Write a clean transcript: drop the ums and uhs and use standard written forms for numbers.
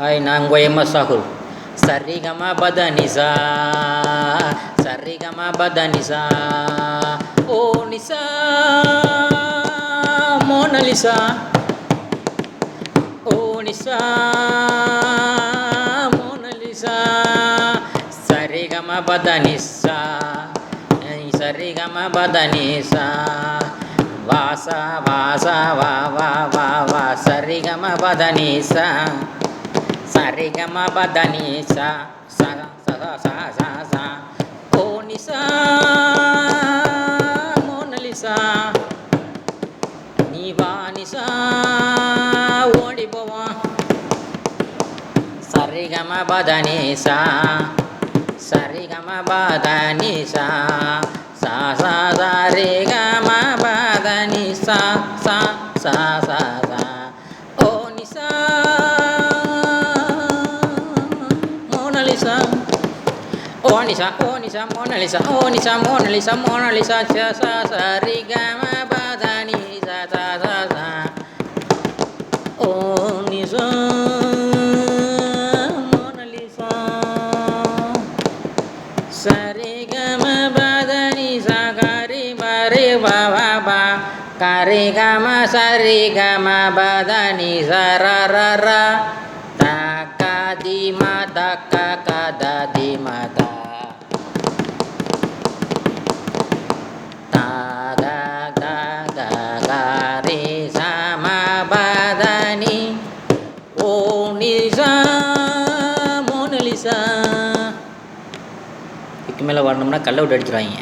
Hai, நான் உங்கள் MS Shahul. சரிகம பதனிசா, சரிகம பதனிசா, ஓ நிசா Mona Lisa, ஓ நிசா Mona Lisa, சரிகம பதனிசா, சரிகம பதனிசா, வாசா வாசா வா வா வா வா, சரிகம பதனிசா, சரிகம பதனிசா, சா சா சா சா சா, ஓ நிசா மோனலிசா, நீ வா நிசா ஓடி போவோம். சரிகம பதனிசா, சரிகம பதனிசா, சா சா சரிகம பதனிசா, சா சா சா சா, ஓ நிசா மோனலிசா, ஓ நிசா ஓ நிசா மோனலிசா, ஓ நிசா மோனலிசா மோனலிசா, சா சா சரிகம பதனிசா, சா சா சா, ஓ நிசா மோனலிசா, சரிகம பதனிசா, கரி பரி பா பா பா, கரிகம சரிகம பதனிசா, ர ர ர, தக்க திம தக்க கத திம த, த த த கரி சம பதனி, ஓ நிசா மோனலிசா. இதுக்கு மேலே வரணும்னா கல்லை விட்டு அடிச்சிடுவாங்க.